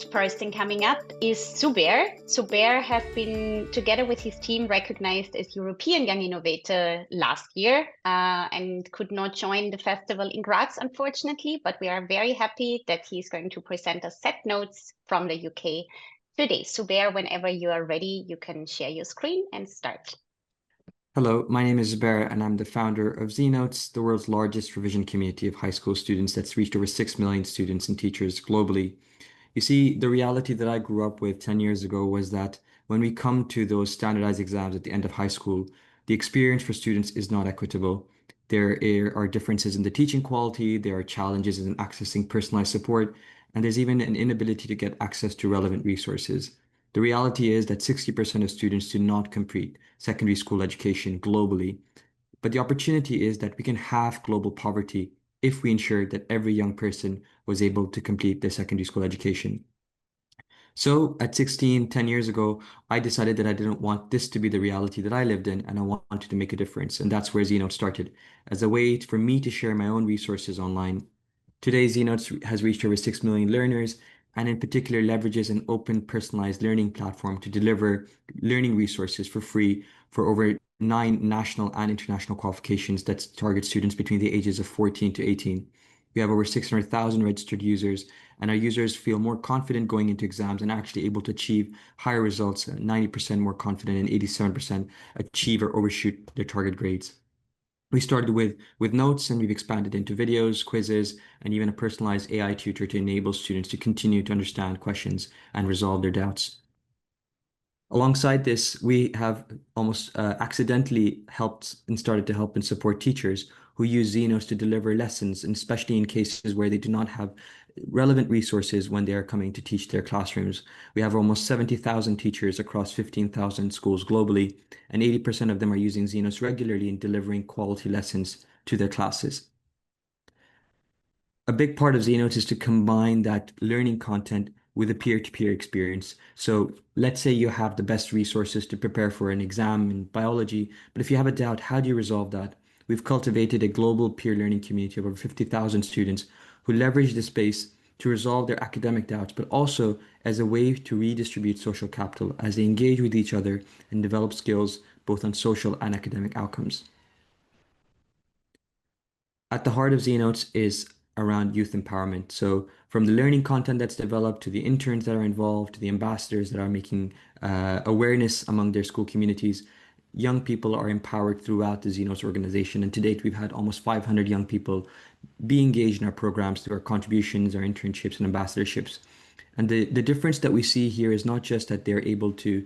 next person coming up is Zubair. Zubair has been, together with his team, recognized as European Young Innovator last year and could not join the festival in Graz, unfortunately, but we are very happy that he's going to present us ZNotes from the UK today. Zubair, whenever you are ready, you can share your screen and start. Hello, my name is Zubair, and I'm the founder of ZNotes, the world's largest revision community of high school students that's reached over 6 million students and teachers globally. You see, the reality that I grew up with 10 years ago was that when we come to those standardized exams at the end of high school, the experience for students is not equitable. There are differences in the teaching quality, there are challenges in accessing personalized support, and there's even an inability to get access to relevant resources. The reality is that 60% of students do not complete secondary school education globally. But the opportunity is that we can halve global poverty if we ensure that every young person was able to complete their secondary school education. So at 16, 10 years ago, I decided that I didn't want this to be the reality that I lived in, and I wanted to make a difference. And that's where ZNote started, as a way for me to share my own resources online. Today, ZNotes has reached over 6 million learners, and in particular leverages an open personalized learning platform to deliver learning resources for free for over 9 national and international qualifications that target students between the ages of 14 to 18. We have over 600,000 registered users, and our users feel more confident going into exams and actually able to achieve higher results, 90% more confident and 87% achieve or overshoot their target grades. We started with notes, and we've expanded into videos, quizzes, and even a personalized AI tutor to enable students to continue to understand questions and resolve their doubts. Alongside this, we have almost accidentally helped and started to help and support teachers who use ZNotes to deliver lessons, and especially in cases where they do not have relevant resources when they are coming to teach their classrooms. We have almost 70,000 teachers across 15,000 schools globally, and 80% of them are using ZNotes regularly in delivering quality lessons to their classes. A big part of ZNotes is to combine that learning content with a peer-to-peer experience. So let's say you have the best resources to prepare for an exam in biology, but if you have a doubt, how do you resolve that? We've cultivated a global peer learning community of over 50,000 students who leverage the space to resolve their academic doubts, but also as a way to redistribute social capital as they engage with each other and develop skills both on social and academic outcomes. At the heart of ZNotes is around youth empowerment. So from the learning content that's developed to the interns that are involved, to the ambassadors that are making awareness among their school communities, young people are empowered throughout the ZNotes organization. And to date, we've had almost 500 young people be engaged in our programs through our contributions, our internships, and ambassadorships. And the difference that we see here is not just that they're able to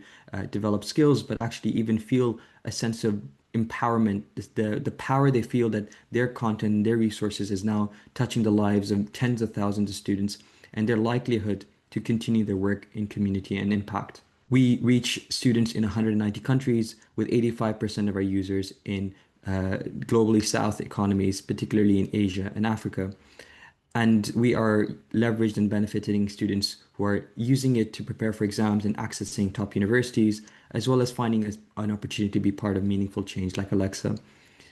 develop skills, but actually even feel a sense of empowerment, the power they feel that their content and their resources is now touching the lives of tens of thousands of students and their likelihood to continue their work in community and impact. We reach students in 190 countries with 85% of our users in globally south economies, particularly in Asia and Africa. And we are leveraged and benefiting students who are using it to prepare for exams and accessing top universities, as well as finding an opportunity to be part of meaningful change like Alexa.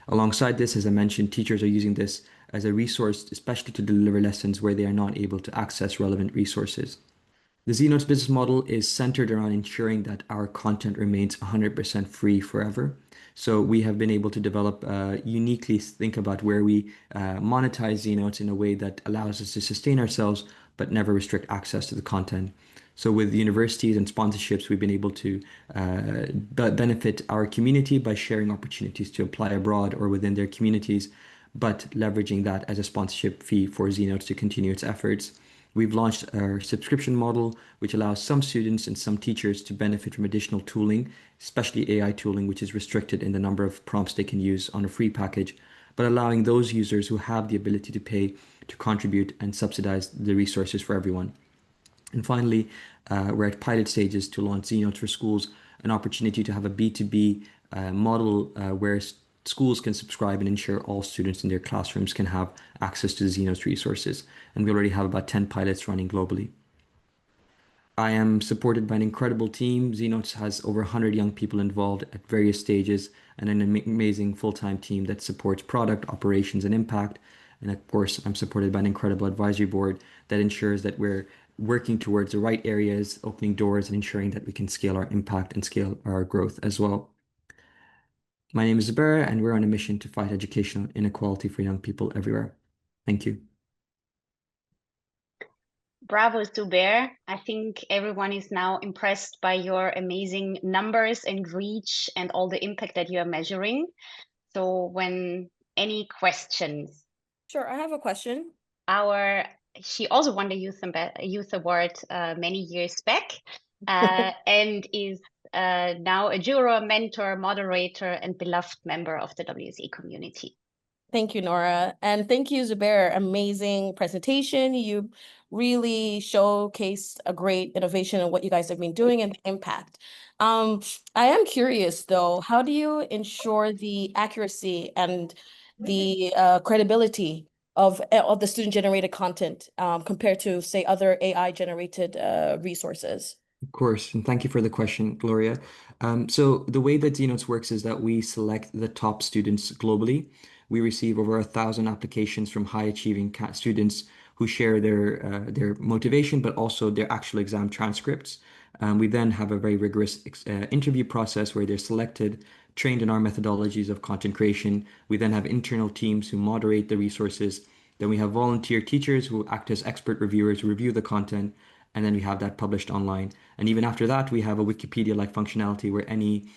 Alongside this, as I mentioned, teachers are using this as a resource, especially to deliver lessons where they are not able to access relevant resources. The ZNotes business model is centered around ensuring that our content remains 100% free forever. So we have been able to develop, uniquely think about where we monetize ZNotes in a way that allows us to sustain ourselves, but never restrict access to the content. So with universities and sponsorships, we've been able to benefit our community by sharing opportunities to apply abroad or within their communities, but leveraging that as a sponsorship fee for ZNotes to continue its efforts. We've launched our subscription model, which allows some students and some teachers to benefit from additional tooling, especially AI tooling, which is restricted in the number of prompts they can use on a free package, but allowing those users who have the ability to pay to contribute and subsidize the resources for everyone. And finally, we're at pilot stages to launch ZNotes for schools, an opportunity to have a B2B model where schools can subscribe and ensure all students in their classrooms can have access to the ZNotes resources. And we already have about 10 pilots running globally. I am supported by an incredible team. ZNotes has over 100 young people involved at various stages and an amazing full-time team that supports product, operations, and impact. And of course, I'm supported by an incredible advisory board that ensures that we're working towards the right areas, opening doors, and ensuring that we can scale our impact and scale our growth as well. My name is Zubair, and we're on a mission to fight educational inequality for young people everywhere. Thank you. Bravo, Zubair. I think everyone is now impressed by your amazing numbers and reach and all the impact that you are measuring. So when any questions, Sure, I have a question. she also won the Youth Award many years back, and is now a juror, mentor, moderator, and beloved member of the WSE community. Thank you, Nora. And thank you, Zubair. Amazing presentation. You really showcased a great innovation in what you guys have been doing and the impact. I am curious, though, how do you ensure the accuracy and the credibility of the student-generated content compared to, say, other AI-generated resources? Of course, and thank you for the question, Gloria. So the way that ZNotes works is that we select the top students globally. We receive over 1,000 applications from high-achieving students who share their motivation, but also their actual exam transcripts. We then have a very rigorous interview process where they're selected, trained in our methodologies of content creation. We then have internal teams who moderate the resources. Then we have volunteer teachers who act as expert reviewers, who review the content, and then we have that published online. And even after that, we have a Wikipedia-like functionality where any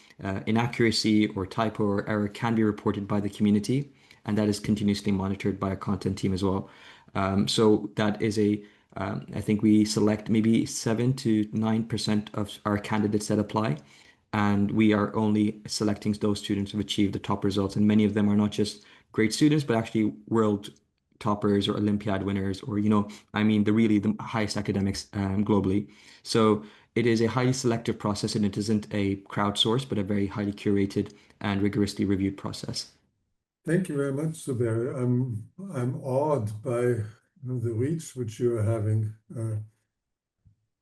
inaccuracy or typo or error can be reported by the community, and that is continuously monitored by a content team as well. So that is I think we select maybe 7 to 9% of our candidates that apply, and we are only selecting those students who've achieved the top results. And many of them are not just great students, but actually world toppers or Olympiad winners, or the highest academics globally. So it is a highly selective process, and it isn't a crowdsourced, but a very highly curated and rigorously reviewed process. Thank you very much, Zubair. I'm awed by the reach which you are having.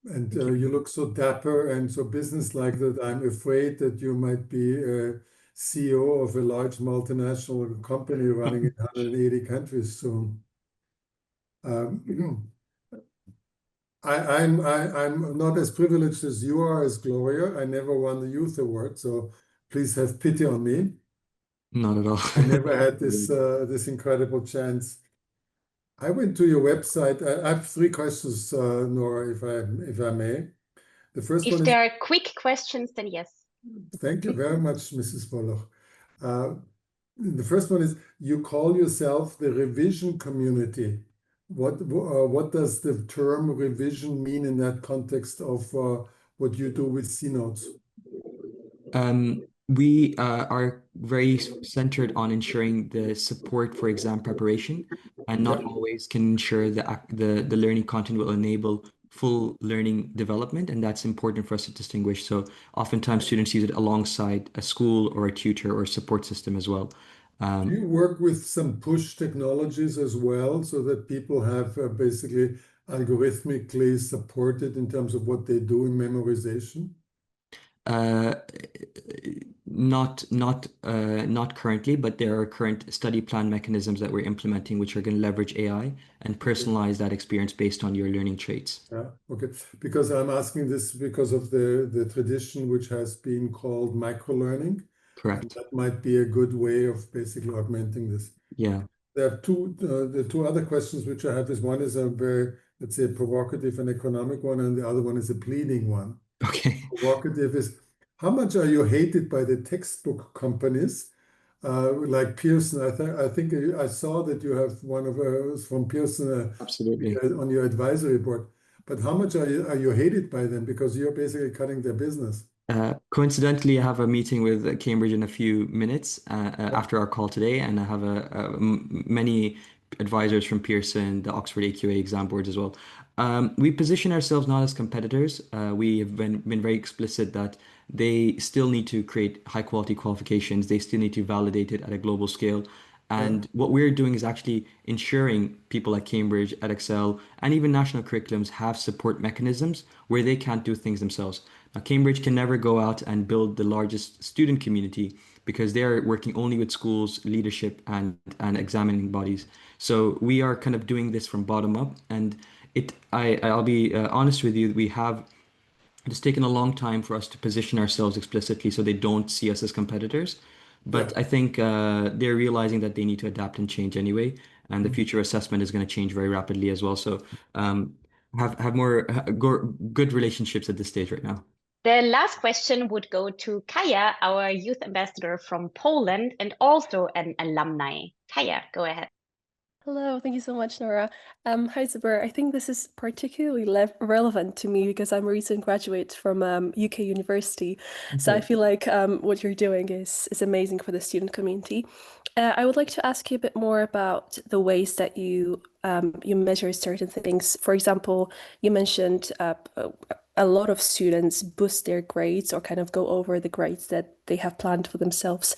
And you look so dapper and so businesslike that I'm afraid that you might be a CEO of a large multinational company running in 180 countries soon. I'm not as privileged as you are, as Gloria. I never won the Youth Award, so please have pity on me. Not at all. I never had this incredible chance. I went to your website. I have 3 questions, Nora, if I may. The first If one is, there are quick questions, then yes. thank you very much, Mrs. Bolloch. The first one is, you call yourself the revision community. What does the term revision mean in that context of what you do with ZNotes? We are very centered on ensuring the support for exam preparation, and not always can ensure the learning content will enable full learning development, and that's important for us to distinguish. So oftentimes students use it alongside a school or a tutor or support system as well. Do you work with some push technologies as well, so that people have basically algorithmically supported in terms of what they do in memorization? Uh, not currently, but there are current study plan mechanisms that we're implementing, which are going to leverage AI and personalize that experience based on your learning traits. Yeah, okay. Because I'm asking this because of the tradition which has been called microlearning. Correct. That might be a good way of basically augmenting this. Yeah. There are the 2 other questions which I have is, one is a very, let's say, provocative and economic one, and the other one is a pleading one. Okay. Provocative is, how much are you hated by the textbook companies like Pearson? I think I saw that you have one of from Pearson Absolutely. on your advisory board. But how much are you hated by them, because you're basically cutting their business? Coincidentally, I have a meeting with Cambridge in a few minutes after our call today, and I have many advisors from Pearson, the Oxford AQA exam boards as well. We position ourselves not as competitors. We have been very explicit that they still need to create high quality qualifications. They still need to validate it at a global scale. And what we're doing is actually ensuring people at Cambridge, at Excel, and even national curriculums have support mechanisms where they can't do things themselves. Now, Cambridge can never go out and build the largest student community because they're working only with schools, leadership, and examining bodies. So we are kind of doing this from bottom up. And I'll be honest with you, it's taken a long time for us to position ourselves explicitly so they don't see us as competitors. But Yeah. I think they're realizing that they need to adapt and change anyway, and the future assessment is going to change very rapidly as well. So have more good relationships at this stage right now. The last question would go to Kaya, our youth ambassador from Poland and also an alumni. Kaya, go ahead. Hello, thank you so much, Nora. Hi, Zubair. I think this is particularly relevant to me because I'm a recent graduate from UK university. So I feel like what you're doing is amazing for the student community. I would like to ask you a bit more about the ways that you measure certain things. For example, you mentioned a lot of students boost their grades or kind of go over the grades that they have planned for themselves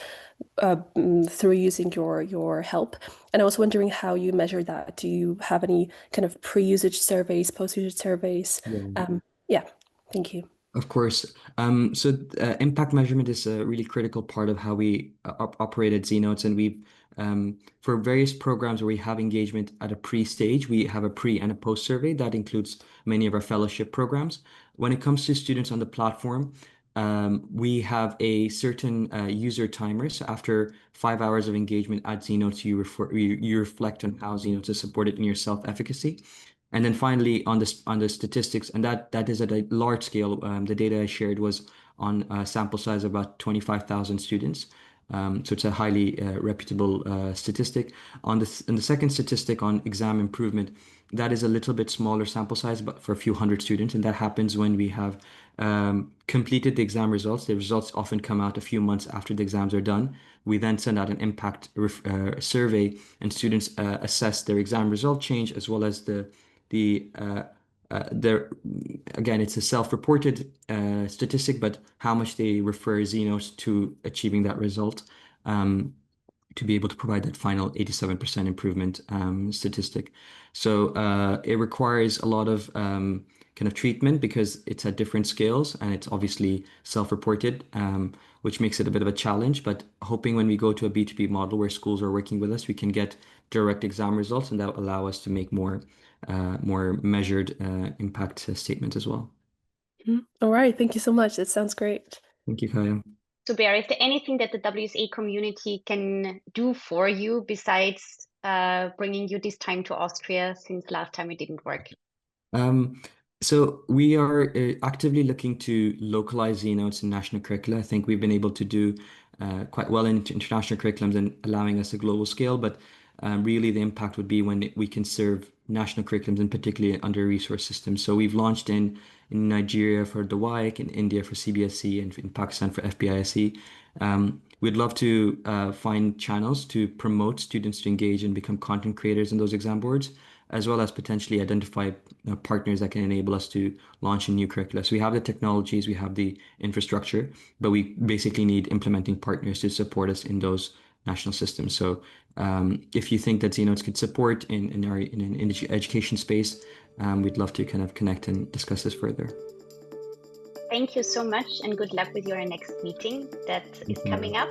through using your help. And I was wondering how you measure that. Do you have any kind of pre-usage surveys, post-usage surveys? Yeah, thank you. Of course. So impact measurement is a really critical part of how we operate at ZNotes, and we've for various programs where we have engagement at a pre-stage, we have a pre and a post survey that includes many of our fellowship programs. When it comes to students on the platform, we have a certain user timer. So after 5 hours of engagement at ZNotes, you reflect on how ZNotes is supported in your self-efficacy. And then finally, on the statistics, and that is at a large scale. The data I shared was on a sample size of about 25,000 students. So it's a highly reputable statistic. On the second statistic on exam improvement, that is a little bit smaller sample size, but for a few hundred students, and that happens when we have completed the exam results. The results often come out a few months after the exams are done. We then send out an impact survey, and students assess their exam result change as well as again, it's a self-reported statistic, but how much they refer ZNotes to achieving that result to be able to provide that final 87% improvement statistic. So it requires a lot of kind of treatment because it's at different scales and it's obviously self-reported, which makes it a bit of a challenge. But hoping when we go to a B2B model where schools are working with us, we can get direct exam results, and that will allow us to make more measured impact statements as well. All right, thank you so much. That sounds great. Thank you, Kaya. Zubair, is there anything that the WSA community can do for you besides bringing you this time to Austria, since last time it didn't work? So we are actively looking to localize ZNotes in national curricula. I think we've been able to do quite well in international curriculums and allowing us a global scale, but really the impact would be when we can serve national curriculums and particularly under-resourced systems. So we've launched in Nigeria for the WIC, in India for CBSE, and in Pakistan for FBISE. We'd love to find channels to promote students to engage and become content creators in those exam boards, as well as potentially identify partners that can enable us to launch a new curricula. So we have the technologies, we have the infrastructure, but we basically need implementing partners to support us in those national systems. So if you think that ZNotes could support in the education space, we'd love to kind of connect and discuss this further. Thank you so much, and good luck with your next meeting that is coming up.